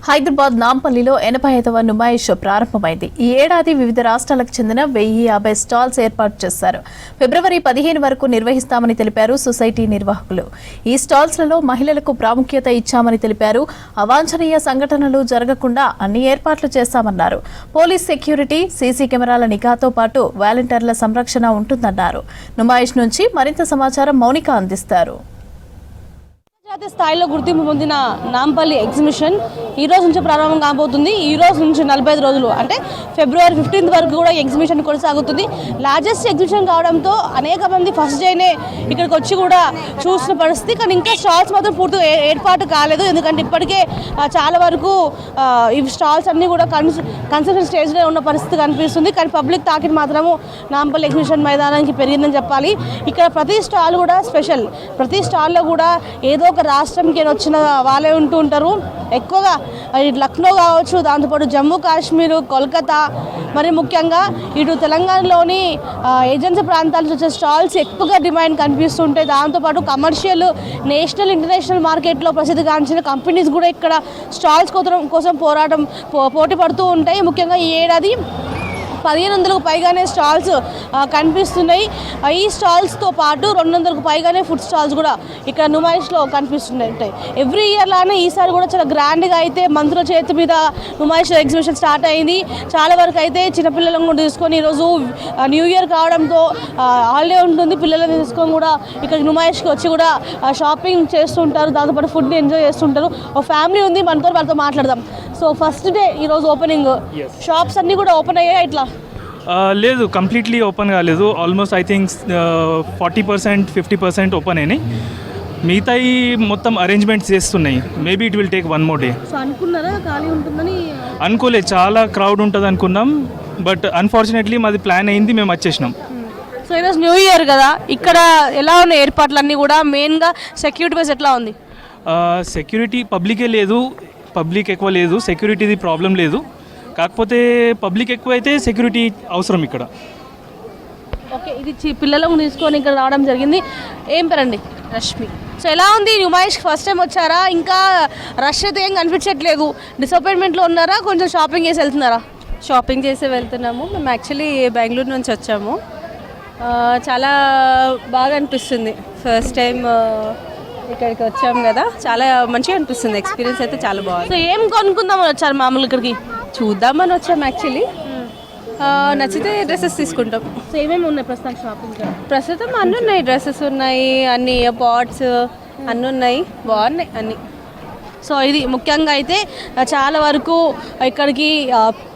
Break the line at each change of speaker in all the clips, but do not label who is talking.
హైదరాబాద్ నాంపల్లిలో 85వ నుమాయిష్ ప్రారంభమైంది. ఈ ఏడాది వివిధ రాష్ట్రాలకు చెందిన 1050 స్టాల్స్ ఏర్పాటు చేశారు. ఫిబ్రవరి 15 వరకు నిర్వహిస్తామని తెలిపారు సొసైటీ నిర్వాహకులు. ఈ స్టాల్స్లలో మహిళలకు ప్రాముఖ్యత ఇచ్చామని తెలిపారు. అవాంఛనీయ సంఘటనలు జరగకుండా అన్ని ఏర్పాట్లు చేశామన్నారు. పోలీస్ సెక్యూరిటీ, సీసీ కెమెరాల నిఘాతో పాటు వాలంటీర్ల సంరక్షణ ఉంటుందన్నారు. నుమాయిష్ నుంచి మరింత సమాచారం మౌనిక అందిస్తారు.
అంతర్జాతీయ స్థాయిలో గుర్తింపు పొందిన నాంపల్లి ఎగ్జిబిషన్ ఈ రోజు నుంచి ప్రారంభం కాబోతుంది. ఈ రోజు నుంచి 45 రోజులు అంటే ఫిబ్రవరి 15 వరకు కూడా ఎగ్జిబిషన్ కొనసాగుతుంది. లార్జెస్ట్ ఎగ్జిబిషన్ కావడంతో అనేక మంది ఫస్ట్ డేనే ఇక్కడికి వచ్చి కూడా చూసిన పరిస్థితి. కానీ ఇంకా స్టాల్స్ మాత్రం పూర్తిగా ఏర్పాటు కాలేదు. ఎందుకంటే ఇప్పటికే చాలా వరకు ఈ స్టాల్స్ అన్నీ కూడా కన్స్ట్రక్షన్ స్టేజ్లో ఉన్న పరిస్థితి కనిపిస్తుంది. కానీ పబ్లిక్ తాకిడి మాత్రము నాంపల్లి ఎగ్జిబిషన్ మైదానానికి పెరిగిందని చెప్పాలి. ఇక్కడ ప్రతి స్టాల్ కూడా స్పెషల్. ప్రతి స్టాల్లో కూడా ఏదో ఒక రాష్ట్రంకి వచ్చిన వాళ్ళే ఉంటూ ఉంటారు. ఎక్కువగా లక్నో కావచ్చు, దాంతోపాటు జమ్మూ కాశ్మీర్, కోల్కతా, మరి ముఖ్యంగా ఇటు తెలంగాణలోని ఏజెన్సీ ప్రాంతాల వచ్చే స్టాల్స్ ఎక్కువగా డిమాండ్ కనిపిస్తుంటాయి. దాంతోపాటు కమర్షియల్, నేషనల్, ఇంటర్నేషనల్ మార్కెట్లో ప్రసిద్ధిగాంచిన కంపెనీస్ కూడా ఇక్కడ స్టాల్స్ కోసం పోటీ పడుతూ ఉంటాయి. ముఖ్యంగా ఈ ఏడాది 1500కు పైగానే స్టాల్స్ కనిపిస్తున్నాయి. ఈ స్టాల్స్తో పాటు 200కు పైగానే ఫుడ్ స్టాల్స్ కూడా ఇక్కడ నుమాయిష్లో కనిపిస్తున్నాయి. ఎవ్రీ ఇయర్ లానే ఈసారి కూడా చాలా గ్రాండ్గా అయితే మంత్రుల చేతి మీద నుమాయిష్ ఎగ్జిబిషన్ స్టార్ట్ అయింది. చాలా వరకు అయితే చిన్నపిల్లలను కూడా తీసుకొని ఈరోజు న్యూ ఇయర్ కావడంతో హాలిడే ఉంటుంది. పిల్లలను తీసుకొని కూడా ఇక్కడ నుమాయిష్కి వచ్చి కూడా షాపింగ్ చేస్తుంటారు. దాంతోపాటు ఫుడ్ని ఎంజాయ్ చేస్తుంటారు. ఒక ఫ్యామిలీ ఉంది, వాళ్ళతో మాట్లాడదాం. సో ఫస్ట్ డే ఈరోజు ఓపెనింగ్, షాప్స్ అన్నీ కూడా ఓపెన్ అయ్యాయి. ఇట్లా
లేదు, కంప్లీట్లీ ఓపెన్ కాలేదు. ఆల్మోస్ట్ ఐ థింక్ 40%, 50% ఓపెన్ అయినాయి. మిగతాయి మొత్తం అరేంజ్మెంట్స్ చేస్తున్నాయి. Maybe it will take 1 more day.
So అనుకున్నారా ఖాళీ ఉంటుందని?
అనుకోలేదు, చాలా క్రౌడ్ ఉంటుంది అనుకున్నాం. బట్ అన్ఫార్చునేట్లీ మాది ప్లాన్ అయింది, మేము వచ్చేసినాం.
సో ఈరోజు న్యూ ఇయర్ కదా, ఇక్కడ ఎలా ఉన్నాయి ఏర్పాట్లన్నీ కూడా? మెయిన్గా సెక్యూరిటీ వైజ్ ఎట్లా ఉంది?
సెక్యూరిటీ పబ్లికే లేదు, పబ్లిక్ ఎక్కువ లేదు, సెక్యూరిటీది ప్రాబ్లం లేదు. కాకపోతే పబ్లిక్ ఎక్కువ అయితే సెక్యూరిటీ అవసరం ఇక్కడ.
ఓకే, ఇది పిల్లలను తీసుకొని ఇక్కడ రావడం జరిగింది. ఏం పేరండి?
రష్మి.
సో ఎలా ఉంది నుమాయిష్? ఫస్ట్ టైం వచ్చారా? ఇంకా రష్ అయితే ఏం కనిపించట్లేదు. డిసప్పాయింట్మెంట్లో ఉన్నారా? కొంచెం షాపింగ్ చేసి వెళ్తున్నారా?
షాపింగ్ చేసి వెళ్తున్నాము. మేము యాక్చువల్లీ బెంగళూరు నుంచి వచ్చాము. చాలా బాగా అనిపిస్తుంది. ఫస్ట్ టైం ఇక్కడికి వచ్చాము కదా, చాలా మంచిగా అనిపిస్తుంది. ఎక్స్పీరియన్స్ అయితే చాలా బాగుంది.
సో ఏం కొనుక్కుందామని వచ్చారు? మామూలు ఇక్కడికి
చూద్దామని వచ్చాము యాక్చువల్లీ. నచ్చితే డ్రెస్సెస్ తీసుకుంటాం.
సో ఏమేమి ఉన్నాయి ప్రస్తుతం షాపింగ్?
ప్రస్తుతం అన్నీ ఉన్నాయి, డ్రెస్సెస్ ఉన్నాయి, అన్ని ఇయర్ పాడ్స్ అన్నీ ఉన్నాయి, బాగున్నాయి అన్నీ.
సో ఇది ముఖ్యంగా అయితే చాలా వరకు ఇక్కడికి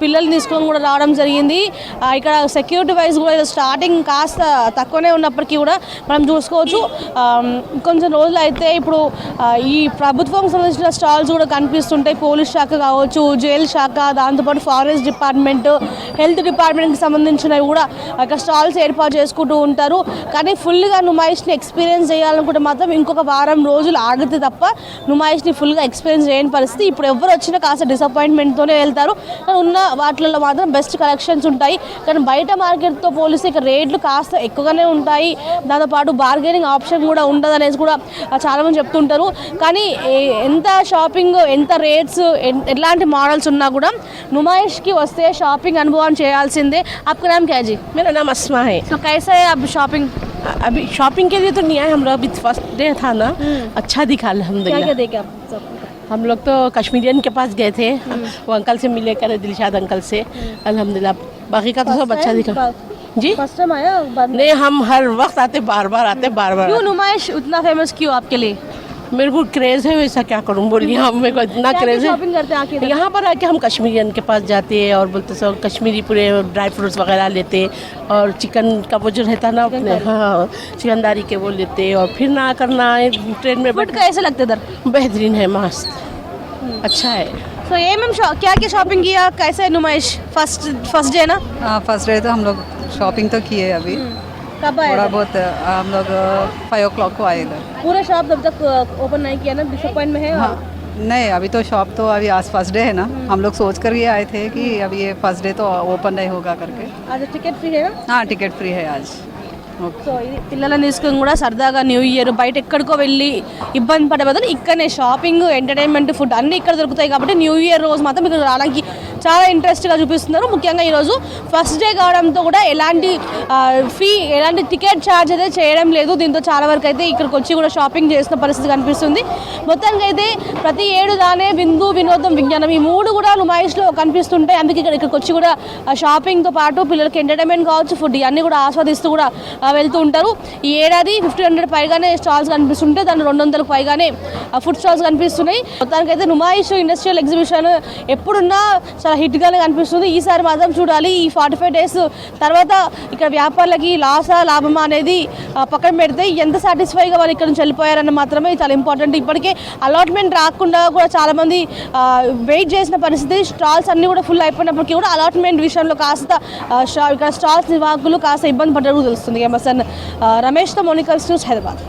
పిల్లల్ని తీసుకొని కూడా రావడం జరిగింది. ఇక్కడ సెక్యూరిటీ వైజ్ కూడా స్టార్టింగ్ కాస్త తక్కువనే ఉన్నప్పటికీ కూడా మనం చూసుకోవచ్చు. కొంచెం రోజులు అయితే ఇప్పుడు ఈ ప్రభుత్వం సంబంధించిన స్టాల్స్ కూడా కనిపిస్తుంటాయి. పోలీస్ శాఖ కావచ్చు, జైలు శాఖ, దాంతోపాటు ఫారెస్ట్ డిపార్ట్మెంట్, హెల్త్ డిపార్ట్మెంట్కి సంబంధించినవి కూడా ఇక్కడ స్టాల్స్ ఏర్పాటు చేసుకుంటూ ఉంటారు. కానీ ఫుల్గా నుమాయిష్ని ఎక్స్పీరియన్స్ చేయాలనుకుంటే మాత్రం ఇంకొక వారం రోజులు ఆగితే తప్ప నుమాయిష్ని ఫుల్గా ఎక్స్పీరియన్స్ చేయని పరిస్థితి. ఇప్పుడు ఎవరు వచ్చినా కాస్త డిసప్పాయింట్మెంట్తోనే వెళ్తారు. కానీ ఉన్న వాటిల్లో మాత్రం బెస్ట్ కలెక్షన్స్ ఉంటాయి. కానీ బయట మార్కెట్తో పోలిస్తే ఇక్కడ రేట్లు కాస్త ఎక్కువగానే ఉంటాయి. దాంతోపాటు బార్గెనింగ్ ఆప్షన్ కూడా ఉండదు అనేసి కూడా చాలామంది చెప్తుంటారు. కానీ ఎంత షాపింగ్, ఎంత రేట్స్, ఎలాంటి మోడల్స్ ఉన్నా కూడా నుమాయిష్కి వస్తే షాపింగ్ అనుభవం చేయాల్సిందే. आपका नाम क्या है जी?
मेरा नाम अस्मा है।
तो कैसा है अब शॉपिंग?
अभी शॉपिंग के लिए तो नहीं आए हम लोग, अभी फर्स्ट डे था ना, अच्छा दिखा
क्या
अल्हम्दुलिल्लाह।
क्या देखे आप सब?
हम लोग तो कश्मीरियन के पास गए थे, वो अंकल से मिले करे, दिलशाद अंकल से, अल्हम्दुलिल्लाह। बाकी का तो सब अच्छा दिखा जी।
फर्स्ट टाइम आया?
नहीं, हम हर वक्त आते, बार बार आते, बार बार।
क्यों नुमाइश उतना फेमस क्यों आपके लिए?
मेरे को क्रेज है, वैसा क्या करूँ बोलिए। हम मेरे को इतना क्रेज है।
शॉपिंग करते हैं आके?
यहाँ पर आके हम कश्मीरियन के पास जाते हैं और बोलते सब कश्मीरी पूरे ड्राई फ्रूट्स वगैरह लेते, और चिकन का वो जो रहता ना अपने, हाँ, चिकनदारी के वो लेते, और फिर ना करना ट्रेन में।
फूड कैसे लगते इधर?
बेहतरीन है, मस्त, अच्छा है।
तो ये मैम क्या क्या शॉपिंग किया? कैसे है नुमाइश? फर्स्ट डे ना?
हाँ, फर्स्ट डे तो हम लोग शॉपिंग तो किए अभी।
कब आए?
थोड़ा बहुत हम लोग 5 o'clock को आए इधर।
पूरे शॉप जब तक ओपन नहीं किया ना, डिसअपॉइंट में है?
हाँ, नहीं, अभी तो शॉप तो अभी आज फर्स्ट डे है ना, हम लोग सोच कर ये आए थे कि अभी ये फर्स्ट डे तो ओपन नहीं होगा करके।
आज टिकट फ्री है ना?
हाँ, टिकट फ्री है आज।
సో ఇది పిల్లలని తీసుకొని కూడా సరదాగా న్యూ ఇయర్ బయట ఎక్కడికో వెళ్ళి ఇబ్బంది పడే బదులు ఇక్కడనే షాపింగ్ ఎంటర్టైన్మెంట్ ఫుడ్ అన్నీ ఇక్కడ దొరుకుతాయి కాబట్టి న్యూ ఇయర్ రోజు మాత్రం ఇక్కడ రావడానికి చాలా ఇంట్రెస్ట్గా చూపిస్తున్నారు. ముఖ్యంగా ఈరోజు ఫస్ట్ డే కావడంతో కూడా ఎలాంటి ఎలాంటి టికెట్ ఛార్జ్ అయితే చేయడం లేదు. దీంతో చాలా వరకు అయితే ఇక్కడికి వచ్చి కూడా షాపింగ్ చేసిన పరిస్థితి కనిపిస్తుంది. మొత్తానికి అయితే ప్రతి ఏడు దానే విందు వినోదం విజ్ఞానం ఈ మూడు కూడా నుమాయిష్లో కనిపిస్తుంటాయి. అందుకే ఇక్కడికి వచ్చి కూడా షాపింగ్తో పాటు పిల్లలకి ఎంటర్టైన్మెంట్ కావచ్చు, ఫుడ్ ఇవన్నీ కూడా ఆస్వాదిస్తూ కూడా వెళ్తూ ఉంటారు. ఈ ఏడాది 1500 పైగానే స్టాల్స్ కనిపిస్తుంటే దాని 200 పైగానే ఫుడ్ స్టాల్స్ కనిపిస్తున్నాయి. మొత్తానికి అయితే నుమాయిష్ ఇండస్ట్రియల్ ఎగ్జిబిషన్ ఎప్పుడున్నా చాలా హిట్గానే కనిపిస్తుంది. ఈసారి మాత్రం చూడాలి ఈ 45 డేస్ తర్వాత ఇక్కడ వ్యాపారులకి లాభమా అనేది పక్కన పెడితే ఎంత సాటిస్ఫైగా వాళ్ళు ఇక్కడ నుంచి వెళ్ళిపోయారన్న మాత్రమే చాలా ఇంపార్టెంట్. ఇప్పటికే అలాట్మెంట్ రాకుండా కూడా చాలామంది వెయిట్ చేసిన పరిస్థితి. స్టాల్స్ అన్నీ కూడా ఫుల్ అయిపోయినప్పటికీ కూడా అలాట్మెంట్ విషయంలో కాస్త ఇక్కడ స్టాల్స్ నిర్వాహకులు కాస్త ఇబ్బంది పడ్డట్టు తెలుస్తుంది. ఎంఎస్ఎన్ రమేష్తో మోనికా న్యూస్ హైదరాబాద్.